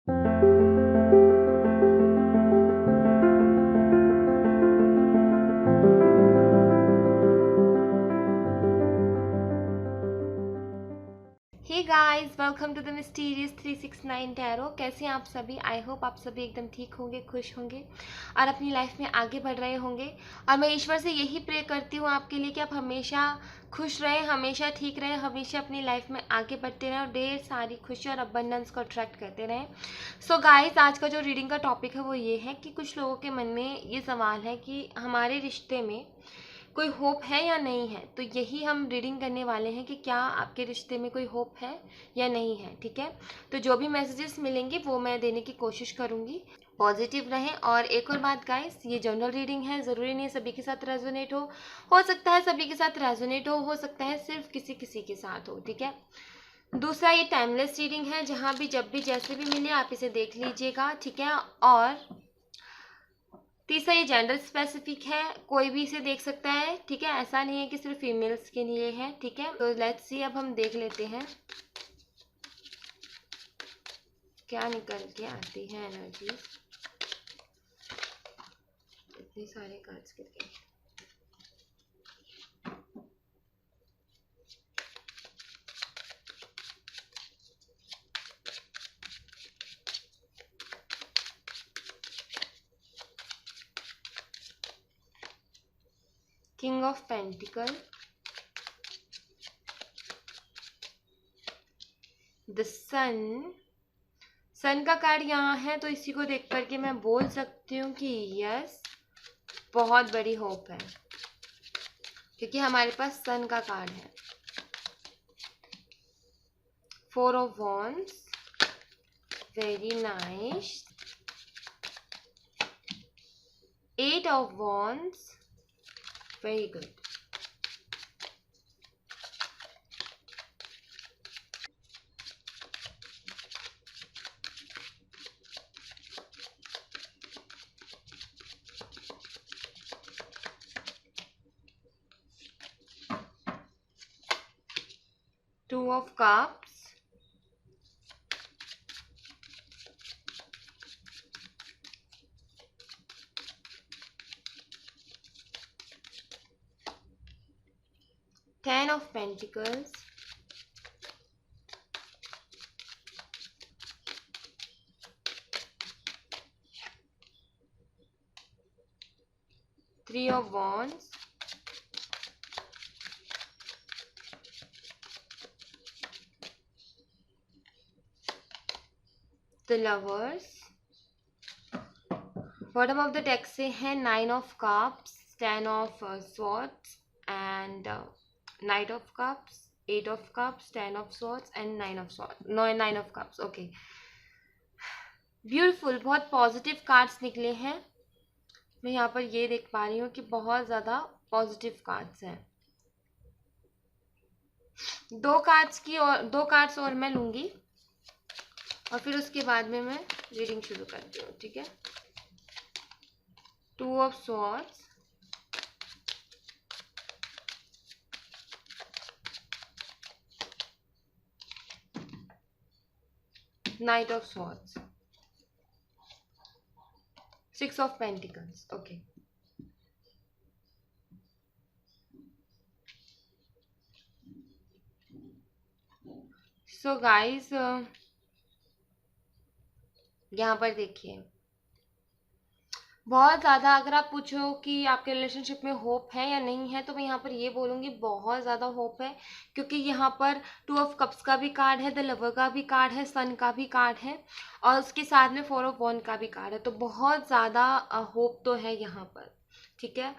Hey guys, welcome to the mysterious 369 tarot. कैसे हैं आप सभी? आई होप आप सभी एकदम ठीक होंगे, खुश होंगे और अपनी लाइफ में आगे बढ़ रहे होंगे। और मैं ईश्वर से यही प्रे करती हूँ आपके लिए कि आप हमेशा खुश रहें, हमेशा ठीक रहें, हमेशा अपनी लाइफ में आगे बढ़ते रहें और ढेर सारी खुशी और अबंडेंस को अट्रैक्ट करते रहें। सो गाइस, आज का जो रीडिंग का टॉपिक है वो ये है कि कुछ लोगों के मन में ये सवाल है कि हमारे रिश्ते में कोई होप है या नहीं है। तो यही हम रीडिंग करने वाले हैं कि क्या आपके रिश्ते में कोई होप है या नहीं है। ठीक है, तो जो भी मैसेजेस मिलेंगे वो मैं देने की कोशिश करूंगी। पॉजिटिव रहें। और एक और बात गाइस, ये जनरल रीडिंग है, ज़रूरी नहीं है सभी के साथ रेजोनेट हो सकता है सभी के साथ रेजोनेट हो सकता है सिर्फ किसी किसी के साथ हो। ठीक है। दूसरा, ये टाइमलेस रीडिंग है, जहाँ भी जब भी जैसे भी मिले आप इसे देख लीजिएगा। ठीक है। और तीसरा, ये जेंडर स्पेसिफिक है, कोई भी इसे देख सकता है। ठीक है, ऐसा नहीं है कि सिर्फ फीमेल्स के लिए है। ठीक है, तो लेट्स सी, अब हम देख लेते हैं क्या निकल के आती है एनर्जी। इतने सारे कार्ड्स करके किंग ऑफ पेंटिकल, द सन। सन का कार्ड यहाँ है, तो इसी को देख करके मैं बोल सकती हूँ कि यस, बहुत बड़ी होप है, क्योंकि हमारे पास सन का कार्ड है। 4 of wands, very nice. 8 of wands, very good. 2 of cups, 10 of pentacles, 3 of wands, 'the lovers'। Bottom of the deck से है 9 of cups, 10 of swords and 9 of cups, 8 of cups, 10 of swords and 9 of swords, no 9 of cups। Okay, beautiful, बहुत positive cards निकले हैं। मैं यहाँ पर ये देख पा रही हूँ कि बहुत ज़्यादा पॉजिटिव कार्ड्स हैं। दो कार्ड्स और मैं लूँगी और फिर उसके बाद में मैं रीडिंग शुरू करती हूँ। ठीक है। 2 of swords, 9 of swords, 6 of pentacles। Okay, so guys, यहाँ पर देखिए, बहुत ज़्यादा अगर आप पूछो कि आपके रिलेशनशिप में होप है या नहीं है, तो मैं यहाँ पर ये बोलूँगी बहुत ज़्यादा होप है, क्योंकि यहाँ पर 2 ऑफ कप्स का भी कार्ड है, द लवर का भी कार्ड है, सन का भी कार्ड है और उसके साथ में 4 ऑफ वॉन्ड का भी कार्ड है। तो बहुत ज़्यादा होप तो है यहाँ पर। ठीक है,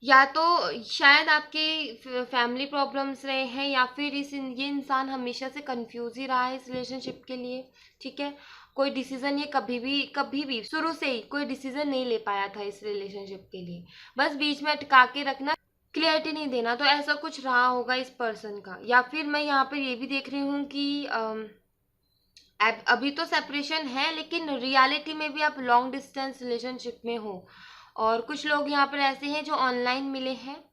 या तो शायद आपके फैमिली प्रॉब्लम्स रहे हैं, या फिर ये इंसान हमेशा से कंफ्यूज ही रहा है इस रिलेशनशिप के लिए। ठीक है, कोई डिसीजन ये कभी भी शुरू से ही कोई डिसीजन नहीं ले पाया था इस रिलेशनशिप के लिए, बस बीच में अटका के रखना, क्लियरिटी नहीं देना। तो ऐसा कुछ रहा होगा इस पर्सन का। या फिर मैं यहाँ पर ये भी देख रही हूँ कि अभी तो सेपरेशन है, लेकिन रियलिटी में भी आप लॉन्ग डिस्टेंस रिलेशनशिप में हो। और कुछ लोग यहाँ पर ऐसे हैं जो ऑनलाइन मिले हैं,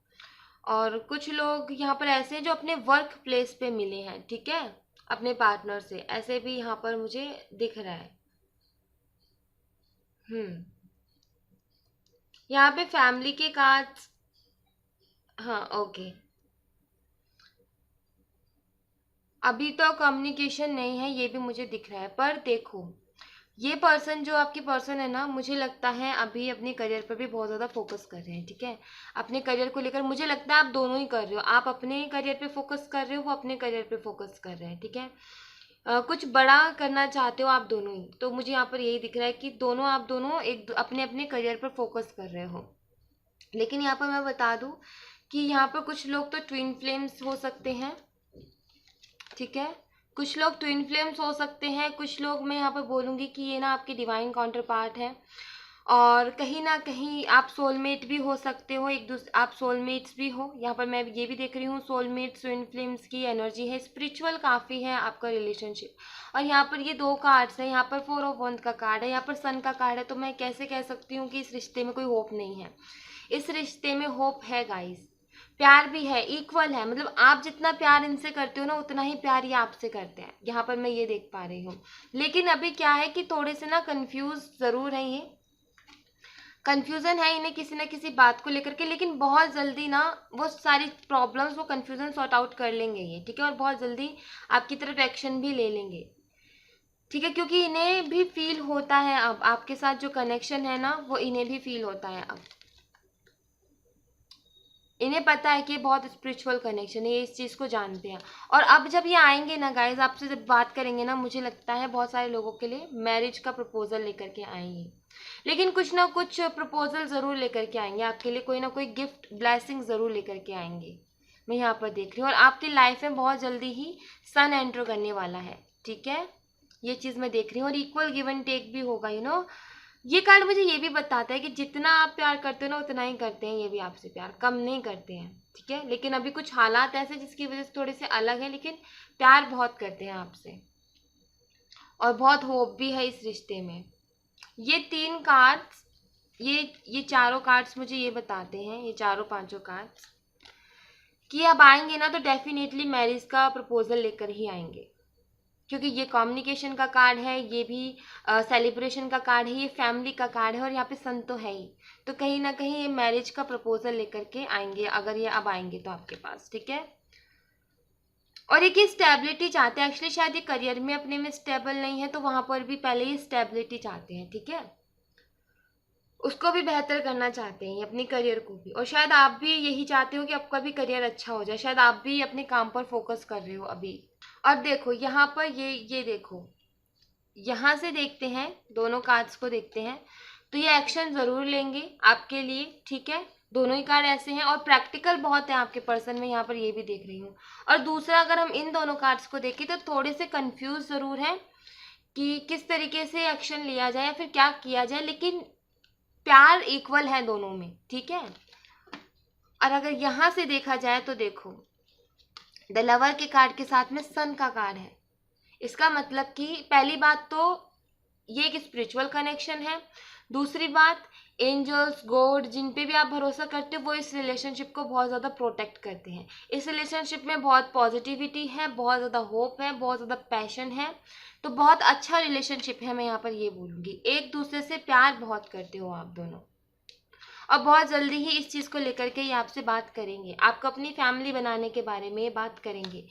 और कुछ लोग यहाँ पर ऐसे हैं जो अपने वर्क प्लेस पे मिले हैं। ठीक है, अपने पार्टनर से, ऐसे भी यहाँ पर मुझे दिख रहा है। यहाँ पे फैमिली के कार्ड्स। हाँ, ओके। अभी तो कम्युनिकेशन नहीं है, ये भी मुझे दिख रहा है, पर देखो ये पर्सन जो आपकी पर्सन है ना, मुझे लगता है अभी अपने करियर पर भी बहुत ज़्यादा फोकस कर रहे हैं, ठीक है। अपने करियर को लेकर मुझे लगता है आप दोनों ही कर रहे हो, आप अपने करियर पे फोकस कर रहे हो, वो अपने करियर पे फोकस कर रहे हैं, ठीक है। कुछ बड़ा करना चाहते हो आप दोनों ही, तो मुझे यहाँ पर यही दिख रहा है कि आप दोनों एक अपने अपने करियर पर फोकस कर रहे हो। लेकिन यहाँ पर मैं बता दूं कि यहाँ पर कुछ लोग तो ट्विन फ्लेम्स हो सकते हैं, ठीक है। कुछ लोग ट्विन फ्लेम्स हो सकते हैं, कुछ लोग मैं यहाँ पर बोलूँगी कि ये ना आपके डिवाइन काउंटर पार्ट है, और कहीं ना कहीं आप सोलमेट भी हो सकते हो, एक दूसरे आप सोलमेट्स भी हो। यहाँ पर मैं ये भी देख रही हूँ सोलमेट ट्विन फ्लेम्स की एनर्जी है, स्पिरिचुअल काफ़ी है आपका रिलेशनशिप। और यहाँ पर ये 2 कार्ड्स हैं, यहाँ पर 4 ऑफ वंड का कार्ड है, यहाँ पर सन का कार्ड है, तो मैं कैसे कह सकती हूँ कि इस रिश्ते में कोई होप नहीं है। इस रिश्ते में होप है गाइस, प्यार भी है, इक्वल है, मतलब आप जितना प्यार इनसे करते हो ना, उतना ही प्यार ये आपसे करते हैं, यहाँ पर मैं ये देख पा रही हूँ। लेकिन अभी क्या है कि थोड़े से ना कंफ्यूज जरूर है, ये कंफ्यूजन है इन्हें किसी ना किसी बात को लेकर के, लेकिन बहुत जल्दी ना वो सारी प्रॉब्लम्स, वो कंफ्यूजन सॉर्ट आउट कर लेंगे ये, ठीक है। और बहुत जल्दी आपकी तरफ एक्शन भी ले लेंगे, ठीक है, क्योंकि इन्हें भी फील होता है अब आपके साथ जो कनेक्शन है ना, वो इन्हें भी फील होता है अब। इन्हें पता है कि ये बहुत स्पिरिचुअल कनेक्शन है, ये इस चीज़ को जानते हैं। और अब जब ये आएंगे ना गाइज, आपसे जब बात करेंगे ना, मुझे लगता है बहुत सारे लोगों के लिए मैरिज का प्रपोजल लेकर के आएंगे। लेकिन कुछ ना कुछ प्रपोजल ज़रूर लेकर के आएंगे आपके लिए, कोई ना कोई गिफ्ट ब्लेसिंग ज़रूर लेकर के आएंगे, मैं यहाँ पर देख रही हूँ। और आपकी लाइफ में बहुत जल्दी ही सन एंटर करने वाला है, ठीक है, ये चीज़ मैं देख रही हूँ। और इक्वल गिव एंड टेक भी होगा, ये कार्ड मुझे ये भी बताता है कि जितना आप प्यार करते हो ना, उतना ही करते हैं ये भी आपसे प्यार, कम नहीं करते हैं, ठीक है। लेकिन अभी कुछ हालात ऐसे जिसकी वजह से थोड़े से अलग है, लेकिन प्यार बहुत करते हैं आपसे, और बहुत होप भी है इस रिश्ते में। ये 3 कार्ड्स, ये चारों कार्ड्स मुझे ये बताते हैं, ये चारों 5 कार्ड्स, कि अब आएंगे ना तो डेफिनेटली मैरिज का प्रपोजल लेकर ही आएंगे, क्योंकि ये कम्युनिकेशन का कार्ड है, ये भी सेलिब्रेशन का कार्ड है, ये फैमिली का कार्ड है, और यहाँ पे सन तो है ही, तो कहीं ना कहीं ये मैरिज का प्रपोजल लेकर के आएंगे, अगर ये अब आएंगे तो आपके पास, ठीक है। और एक स्टेबिलिटी चाहते हैं एक्चुअली, शायद ये करियर में अपने में स्टेबल नहीं है, तो वहां पर भी पहले ये स्टेबिलिटी चाहते हैं, ठीक है, उसको भी बेहतर करना चाहते हैं अपनी करियर को भी। और शायद आप भी यही चाहते हो कि आपका भी करियर अच्छा हो जाए, शायद आप भी अपने काम पर फोकस कर रहे हो अभी। और देखो यहाँ पर ये देखो, यहाँ से देखते हैं, दोनों कार्ड्स को देखते हैं, तो ये एक्शन जरूर लेंगे आपके लिए, ठीक है। दोनों ही कार्ड ऐसे हैं, और प्रैक्टिकल बहुत है आपके पर्सन में, यहाँ पर ये भी देख रही हूँ। और दूसरा, अगर हम इन दोनों कार्ड्स को देखें तो थोड़े से कंफ्यूज जरूर है कि किस तरीके से एक्शन लिया जाए या फिर क्या किया जाए, लेकिन प्यार इक्वल है दोनों में, ठीक है। और अगर यहाँ से देखा जाए तो देखो, द लवर के कार्ड के साथ में सन का कार्ड है, इसका मतलब कि पहली बात तो ये एक स्पिरिचुअल कनेक्शन है। दूसरी बात, एंजल्स गॉड जिन पे भी आप भरोसा करते हो, वो इस रिलेशनशिप को बहुत ज़्यादा प्रोटेक्ट करते हैं। इस रिलेशनशिप में बहुत पॉजिटिविटी है, बहुत ज़्यादा होप है, बहुत ज़्यादा पैशन है, तो बहुत अच्छा रिलेशनशिप है, मैं यहाँ पर ये बोलूँगी। एक दूसरे से प्यार बहुत करते हो आप दोनों, और बहुत जल्दी ही इस चीज़ को लेकर के ये आपसे बात करेंगे, आपको अपनी फैमिली बनाने के बारे में ये बात करेंगे।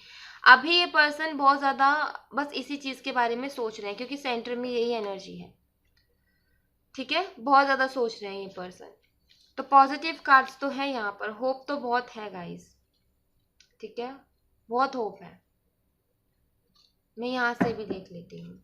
अभी ये पर्सन बहुत ज़्यादा बस इसी चीज़ के बारे में सोच रहे हैं, क्योंकि सेंटर में यही एनर्जी है, ठीक है, बहुत ज़्यादा सोच रहे हैं ये पर्सन। तो पॉजिटिव कार्ड्स तो है यहाँ पर, होप तो बहुत है गाइस, ठीक है, बहुत होप है। मैं यहाँ से भी देख लेती हूँ।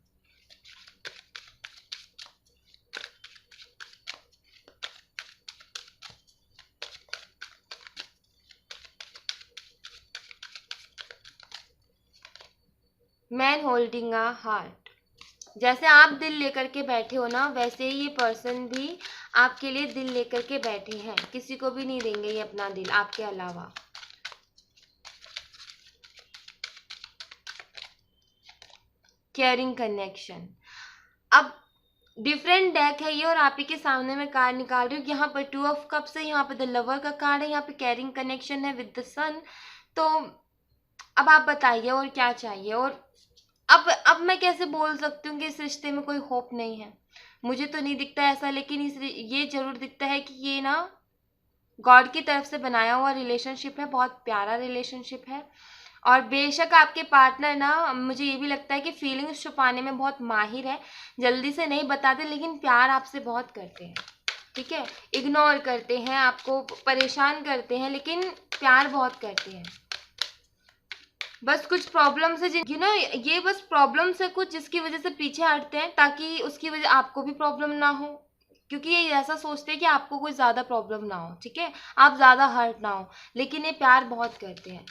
मैन होल्डिंग अ हार्ट, जैसे आप दिल लेकर के बैठे हो ना, वैसे ही ये पर्सन भी आपके लिए दिल लेकर के बैठे हैं, किसी को भी नहीं देंगे ये अपना दिल आपके अलावा। केयरिंग कनेक्शन, अब डिफरेंट डेक है ये, और आप ही के सामने मैं कार्ड निकाल रही हूँ। यहाँ पर 2 ऑफ कप्स है, यहाँ पे द लवर का कार्ड है, यहाँ पे कैरिंग कनेक्शन है विद द सन। तो अब आप बताइए और क्या चाहिए, और अब मैं कैसे बोल सकती हूँ कि इस रिश्ते में कोई होप नहीं है। मुझे तो नहीं दिखता ऐसा, लेकिन ये जरूर दिखता है कि ये ना गॉड की तरफ से बनाया हुआ रिलेशनशिप है, बहुत प्यारा रिलेशनशिप है। और बेशक आपके पार्टनर ना, मुझे ये भी लगता है कि फीलिंग्स छुपाने में बहुत माहिर है, जल्दी से नहीं बताते, लेकिन प्यार आपसे बहुत करते हैं, ठीक है। इग्नोर करते हैं, आपको परेशान करते हैं, लेकिन प्यार बहुत करते हैं। बस कुछ प्रॉब्लम से ये बस प्रॉब्लम से कुछ जिसकी वजह से पीछे हटते हैं, ताकि उसकी वजह आपको भी प्रॉब्लम ना हो, क्योंकि ये ऐसा सोचते हैं कि आपको कोई ज़्यादा प्रॉब्लम ना हो, ठीक है, आप ज़्यादा हर्ट ना हो, लेकिन ये प्यार बहुत करते हैं।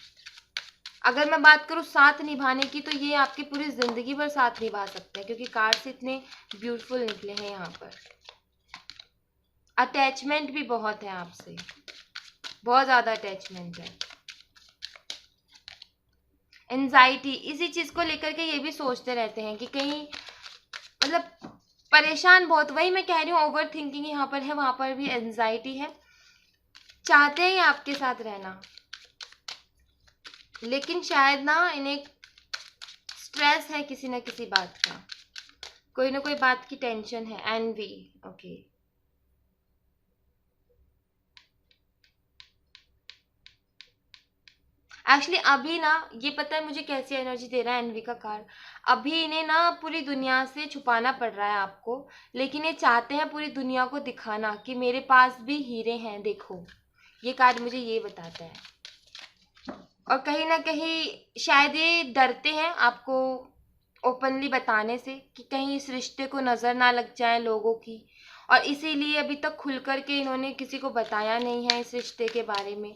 अगर मैं बात करूँ साथ निभाने की, तो ये आपकी पूरी ज़िंदगी भर साथ निभा सकते हैं, क्योंकि कार्ड्स इतने ब्यूटीफुल निकले हैं यहाँ पर। अटैचमेंट भी बहुत है आपसे, बहुत ज़्यादा अटैचमेंट है। एंजाइटी, इसी चीज़ को लेकर के ये भी सोचते रहते हैं कि कहीं, मतलब परेशान बहुत, वही मैं कह रही हूँ, ओवर थिंकिंग यहाँ पर है, वहाँ पर भी एंजाइटी है। चाहते हैं आपके साथ रहना, लेकिन शायद ना इन्हें स्ट्रेस है किसी न किसी बात का, कोई ना कोई बात की टेंशन है। N V, okay. एक्चुअली अभी ना, ये पता है मुझे कैसी एनर्जी दे रहा है एनवी का कार्ड। अभी इन्हें ना पूरी दुनिया से छुपाना पड़ रहा है आपको, लेकिन ये चाहते हैं पूरी दुनिया को दिखाना कि मेरे पास भी हीरे हैं, देखो। ये कार्ड मुझे ये बताता है। और कहीं ना कहीं शायद ये डरते हैं आपको ओपनली बताने से, कि कहीं इस रिश्ते को नज़र ना लग जाए लोगों की, और इसीलिए अभी तक खुल कर के इन्होंने किसी को बताया नहीं है इस रिश्ते के बारे में।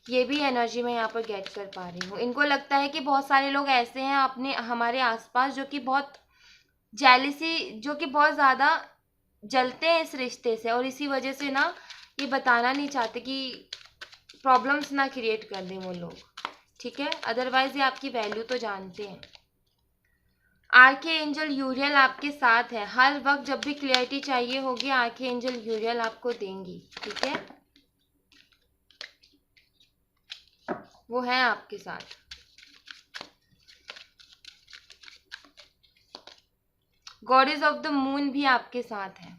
ये भी एनर्जी मैं यहाँ पर गेट कर पा रही हूँ। इनको लगता है कि बहुत सारे लोग ऐसे हैं अपने हमारे आसपास जो कि बहुत जेलिसी, जो कि बहुत ज़्यादा जलते हैं इस रिश्ते से, और इसी वजह से ना ये बताना नहीं चाहते कि प्रॉब्लम्स ना क्रिएट कर दें वो लोग, ठीक है। अदरवाइज ये आपकी वैल्यू तो जानते हैं। आर्के एंजल यूरियल आपके साथ है, हर वक्त जब भी क्लियरिटी चाहिए होगी आर्के एंजल यूरियल आपको देंगी, ठीक है, वो है आपके साथ। गॉडेस ऑफ द मून भी आपके साथ है।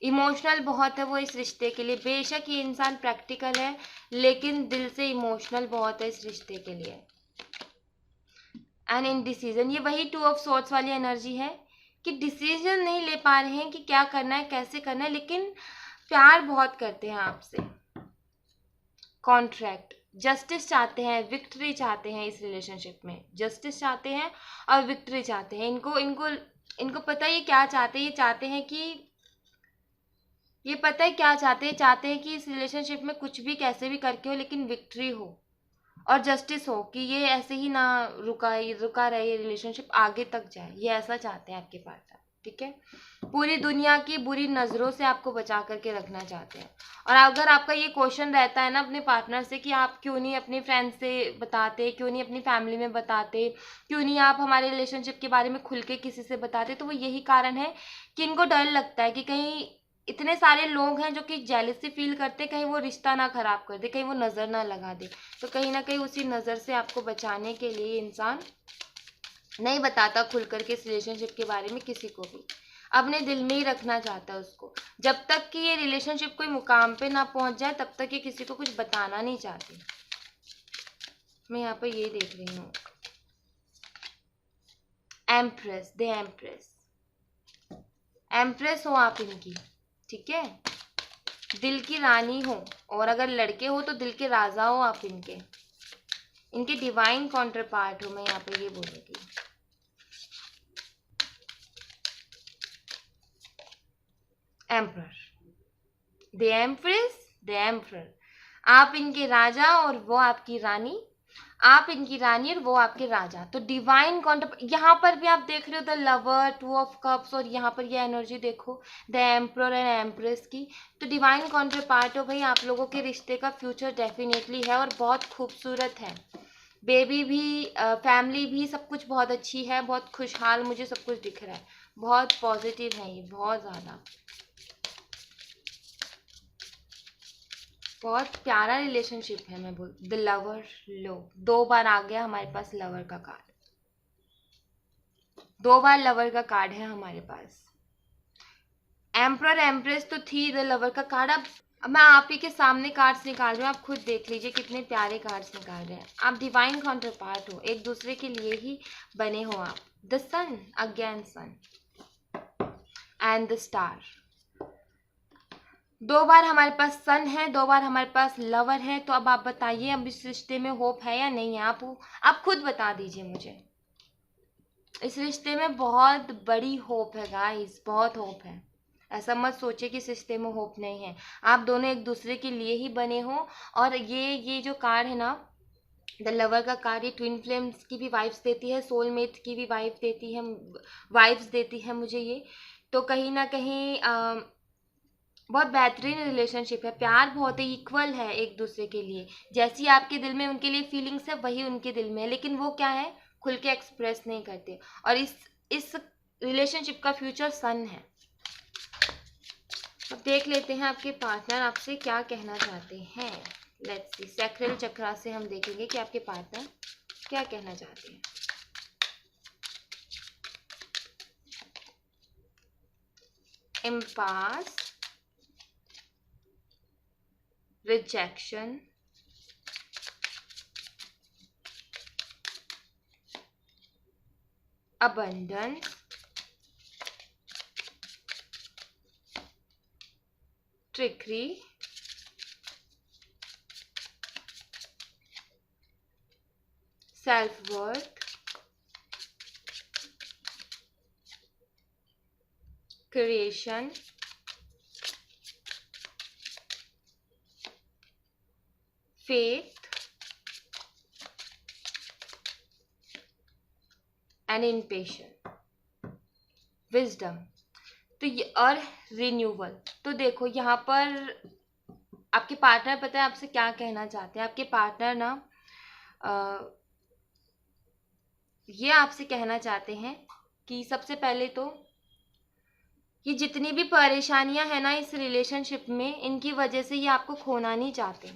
इमोशनल बहुत है वो इस रिश्ते के लिए, बेशक ये इंसान प्रैक्टिकल है, लेकिन दिल से इमोशनल बहुत है इस रिश्ते के लिए। एंड इन डिसीजन, ये वही 2 ऑफ सोर्ड्स वाली एनर्जी है कि डिसीजन नहीं ले पा रहे हैं कि क्या करना है, कैसे करना है, लेकिन प्यार बहुत करते हैं आपसे। कॉन्ट्रैक्ट, जस्टिस चाहते हैं, विक्ट्री चाहते हैं इस रिलेशनशिप में, जस्टिस चाहते हैं और विक्ट्री चाहते हैं। इनको इनको इनको पता है ये क्या चाहते हैं, ये चाहते हैं कि, ये पता है क्या चाहते हैं, चाहते हैं कि इस रिलेशनशिप में कुछ भी कैसे भी करके हो, लेकिन विक्ट्री हो और जस्टिस हो, कि ये ऐसे ही ना रुका रहे, ये रिलेशनशिप आगे तक जाए, ये ऐसा चाहते हैं आपके पार्टनर, ठीक है। पूरी दुनिया की बुरी नज़रों से आपको बचा करके रखना चाहते हैं। और अगर आपका ये क्वेश्चन रहता है ना अपने पार्टनर से कि आप क्यों नहीं अपने फ्रेंड्स से बताते, क्यों नहीं अपनी फैमिली में बताते, क्यों नहीं आप हमारे रिलेशनशिप के बारे में खुल के किसी से बताते, तो वो यही कारण है कि इनको डर लगता है कि कहीं इतने सारे लोग हैं जो कि जेलसी फील करते, कहीं वो रिश्ता ना खराब कर दे, कहीं वो नज़र ना लगा दे। तो कहीं ना कहीं उसी नज़र से आपको बचाने के लिए इंसान नहीं बताता खुल करके इस रिलेशनशिप के बारे में किसी को भी, अपने दिल में ही रखना चाहता है उसको। जब तक कि ये रिलेशनशिप कोई मुकाम पे ना पहुंच जाए तब तक ये किसी को कुछ बताना नहीं चाहते। मैं यहाँ पर ये देख रही हूँ, एम्प्रेस, दे एम्प्रेस हो आप इनकी, ठीक है, दिल की रानी हो, और अगर लड़के हो तो दिल के राजा हो आप इनके डिवाइन काउंटर पार्ट हो, मैं यहाँ पर ये बोलूँगी। Emperor, the empress, the emperor, आप इनके राजा और वो आपकी रानी, आप इनकी रानी और वो आपके राजा। तो डिवाइन काउंटर, यहाँ पर भी आप देख रहे हो द लवर, 2 ऑफ कप्स, और यहाँ पर ये एनर्जी देखो द एम्परर एंड एम्प्रेस की। तो डिवाइन काउंटर पार्ट हो भाई, आप लोगों के रिश्ते का फ्यूचर डेफिनेटली है और बहुत खूबसूरत है। बेबी भी, फैमिली भी, सब कुछ बहुत अच्छी है, बहुत खुशहाल, मुझे सब कुछ दिख रहा है, बहुत पॉजिटिव है ये, बहुत ज़्यादा, बहुत प्यारा रिलेशनशिप है। मैं बोल, द लवर, लो 2 बार आ गया हमारे पास लवर का कार्ड, 2 बार लवर का कार्ड है हमारे पास। एम्परर एम्प्रेस तो थी, द लवर का कार्ड। अब मैं आप ही के सामने कार्ड्स निकाल रही हूँ, आप खुद देख लीजिए कितने प्यारे कार्ड्स निकाल रहे हैं। आप डिवाइन काउंटर पार्ट हो, एक दूसरे के लिए ही बने हो आप। The sun, again sun and the star. 2 बार हमारे पास सन है, 2 बार हमारे पास लवर है। तो अब आप बताइए, अब इस रिश्ते में होप है या नहीं है? आप खुद बता दीजिए मुझे। इस रिश्ते में बहुत बड़ी होप है गाइस, बहुत होप है। ऐसा मत सोचे कि इस रिश्ते में होप नहीं है। आप दोनों एक दूसरे के लिए ही बने हो। और ये जो कार्ड है ना, द लवर का कार्ड, ये ट्विन फ्लेम्स की भी वाइब्स देती है, सोलमेट की भी वाइफ देती है, वाइब्स देती है मुझे ये। तो कहीं ना कहीं बहुत बेहतरीन रिलेशनशिप है। प्यार बहुत इक्वल है एक दूसरे के लिए। जैसी आपके दिल में उनके लिए फीलिंग्स है, वही उनके दिल में है, लेकिन वो क्या है, खुल के एक्सप्रेस नहीं करते। और इस रिलेशनशिप का फ्यूचर सन है। अब देख लेते हैं आपके पार्टनर आपसे क्या कहना चाहते हैं। लेट्स सी, सैक्रल चक्रा से हम देखेंगे कि आपके पार्टनर क्या कहना चाहते हैं। Impasse, rejection, abundance, trickery, self-worth, creation, faith and impatience, wisdom। तो ये और रिन्यूअल। तो देखो यहाँ पर आपके पार्टनर पता है आपसे क्या कहना चाहते हैं। आपके पार्टनर ना ये आपसे कहना चाहते हैं कि सबसे पहले तो ये जितनी भी परेशानियां हैं ना इस रिलेशनशिप में, इनकी वजह से ये आपको खोना नहीं चाहते।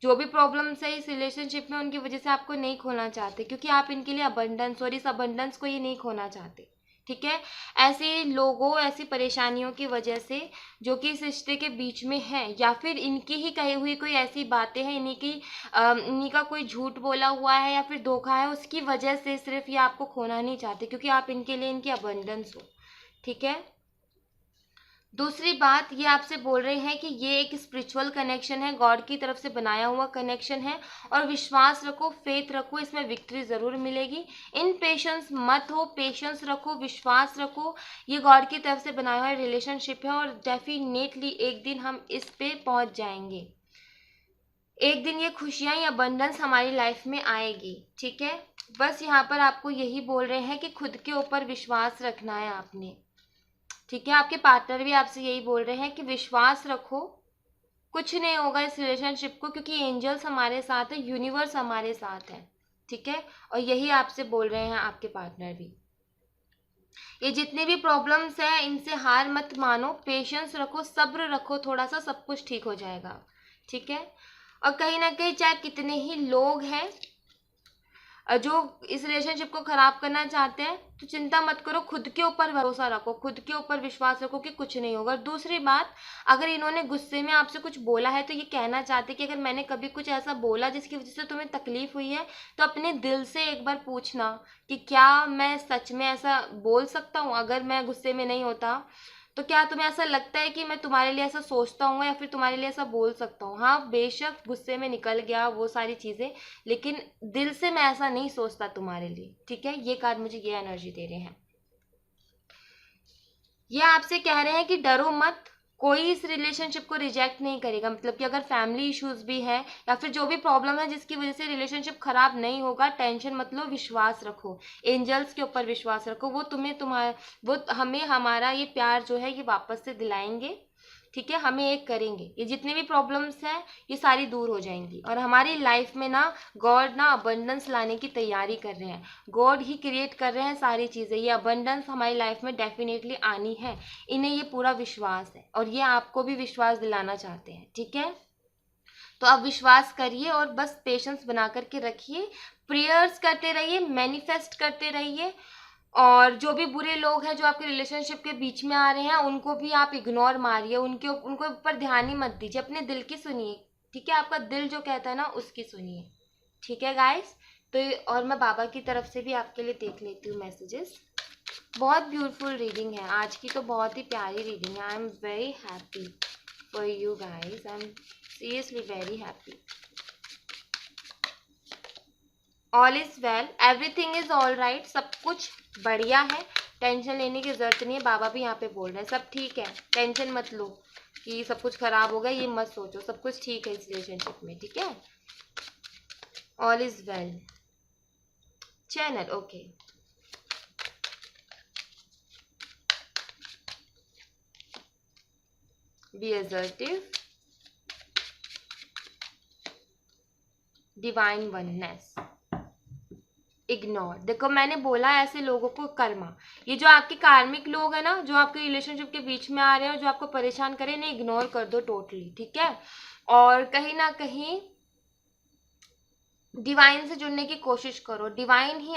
जो भी प्रॉब्लम्स है इस रिलेशनशिप में, उनकी वजह से आपको नहीं खोना चाहते, क्योंकि आप इनके लिए अबंडेंस, और इस अबंडेंस को ये नहीं खोना चाहते। ठीक है, ऐसे लोगों, ऐसी परेशानियों की वजह से जो कि इस रिश्ते के बीच में है, या फिर इनकी ही कही हुई कोई ऐसी बातें हैं, इन्हीं का कोई झूठ बोला हुआ है या फिर धोखा है, उसकी वजह से सिर्फ ये आपको खोना नहीं चाहते, क्योंकि आप इनके लिए इनकी अबंडेंस हो। ठीक है, दूसरी बात ये आपसे बोल रहे हैं कि ये एक स्पिरिचुअल कनेक्शन है, गॉड की तरफ से बनाया हुआ कनेक्शन है। और विश्वास रखो, फेथ रखो, इसमें विक्ट्री जरूर मिलेगी। इन पेशेंस मत हो, पेशेंस रखो, विश्वास रखो। ये गॉड की तरफ से बनाया हुआ रिलेशनशिप है, और डेफिनेटली एक दिन हम इस पे पहुंच जाएंगे। एक दिन ये खुशियां, ये अबंडेंस हमारी लाइफ में आएगी। ठीक है, बस यहाँ पर आपको यही बोल रहे हैं कि खुद के ऊपर विश्वास रखना है आपने। ठीक है, आपके पार्टनर भी आपसे यही बोल रहे हैं कि विश्वास रखो, कुछ नहीं होगा इस रिलेशनशिप को, क्योंकि एंजल्स हमारे साथ है, यूनिवर्स हमारे साथ है। ठीक है, और यही आपसे बोल रहे हैं आपके पार्टनर भी। ये जितनी भी प्रॉब्लम्स हैं इनसे हार मत मानो, पेशेंस रखो, सब्र रखो, थोड़ा सा सब कुछ ठीक हो जाएगा। ठीक है, और कहीं ना कहीं चाहे कितने ही लोग हैं जो इस रिलेशनशिप को खराब करना चाहते हैं, तो चिंता मत करो, खुद के ऊपर भरोसा रखो, खुद के ऊपर विश्वास रखो कि कुछ नहीं होगा। दूसरी बात, अगर इन्होंने गुस्से में आपसे कुछ बोला है, तो ये कहना चाहते कि अगर मैंने कभी कुछ ऐसा बोला जिसकी वजह से तुम्हें तकलीफ हुई है, तो अपने दिल से एक बार पूछना कि क्या मैं सच में ऐसा बोल सकता हूँ। अगर मैं गुस्से में नहीं होता, तो क्या तुम्हें ऐसा लगता है कि मैं तुम्हारे लिए ऐसा सोचता हूँ या फिर तुम्हारे लिए ऐसा बोल सकता हूँ? हाँ, बेशक गुस्से में निकल गया वो सारी चीज़ें, लेकिन दिल से मैं ऐसा नहीं सोचता तुम्हारे लिए। ठीक है, ये कार्ड मुझे ये एनर्जी दे रहे हैं। ये आपसे कह रहे हैं कि डरो मत, कोई इस रिलेशनशिप को रिजेक्ट नहीं करेगा। मतलब कि अगर फैमिली इश्यूज भी है या फिर जो भी प्रॉब्लम है जिसकी वजह से रिलेशनशिप खराब नहीं होगा, टेंशन मत लो, विश्वास रखो, एंजल्स के ऊपर विश्वास रखो। वो हमें हमारा ये प्यार जो है ये वापस से दिलाएंगे। ठीक है, हमें एक करेंगे, ये जितनी भी प्रॉब्लम्स हैं ये सारी दूर हो जाएंगी, और हमारी लाइफ में ना गॉड ना अबंडेंस लाने की तैयारी कर रहे हैं। गॉड ही क्रिएट कर रहे हैं सारी चीज़ें। ये अबंडेंस हमारी लाइफ में डेफिनेटली आनी है, इन्हें ये पूरा विश्वास है, और ये आपको भी विश्वास दिलाना चाहते हैं। ठीक है, तो आप विश्वास करिए और बस पेशेंस बना करके रखिए, प्रेयर्स करते रहिए, मैनिफेस्ट करते रहिए, और जो भी बुरे लोग हैं जो आपके रिलेशनशिप के बीच में आ रहे हैं उनको भी आप इग्नोर मारिए, उनको ऊपर ध्यान ही मत दीजिए, अपने दिल की सुनिए, ठीक है? आपका दिल जो कहता है ना उसकी सुनिए, ठीक है गाइस? तो और मैं बाबा की तरफ से भी आपके लिए देख लेती हूँ मैसेजेस। बहुत ब्यूटीफुल रीडिंग है आज की, तो बहुत ही प्यारी रीडिंग है। I am very happy for you guys, I am seriously very happy. All is well, everything is all right, सब कुछ बढ़िया है, टेंशन लेने की जरूरत नहीं है। बाबा भी यहाँ पे बोल रहे हैं सब ठीक है, टेंशन मत लो कि सब कुछ खराब होगा, ये मत सोचो, सब कुछ ठीक है इस रिलेशनशिप में, ठीक है? All is well channel, okay. Be assertive, divine oneness, ignore. देखो मैंने बोला ऐसे लोगों को कर्मा, ये जो आपके कार्मिक लोग हैं ना, जो आपके रिलेशनशिप के बीच में आ रहे हैं और जो आपको परेशान करें, इन्हें इग्नोर कर दो टोटली, ठीक है? और कहीं ना कहीं डिवाइन से जुड़ने की कोशिश करो, डिवाइन ही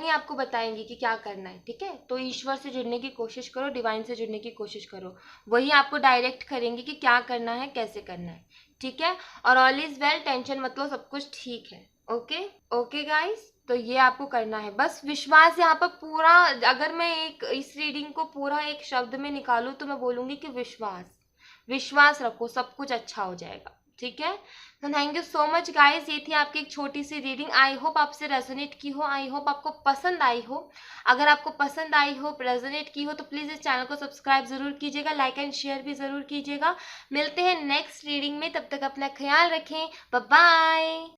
आपको बताएंगी कि क्या करना है, ठीक है? तो ईश्वर से जुड़ने की कोशिश करो, डिवाइन से जुड़ने की कोशिश करो, वही आपको डायरेक्ट करेंगे कि क्या करना है, कैसे करना है, ठीक है? और ऑल इज वेल, टेंशन मत लो, सब कुछ ठीक है, ओके? ओके गाइस, तो ये आपको करना है, बस विश्वास यहाँ पर पूरा। अगर मैं एक इस रीडिंग को पूरा एक शब्द में निकालूं तो मैं बोलूंगी कि विश्वास रखो, सब कुछ अच्छा हो जाएगा, ठीक है? तो thank you so much guys, ये थी आपकी एक छोटी सी रीडिंग। आई होप आपसे रेजोनेट की हो, आई होप आपको पसंद आई हो। अगर आपको पसंद आई हो, रेजोनेट की हो, तो प्लीज़ इस चैनल को सब्सक्राइब जरूर कीजिएगा, लाइक एंड शेयर भी जरूर कीजिएगा। मिलते हैं नेक्स्ट रीडिंग में, तब तक अपना ख्याल रखें, बाय बाय।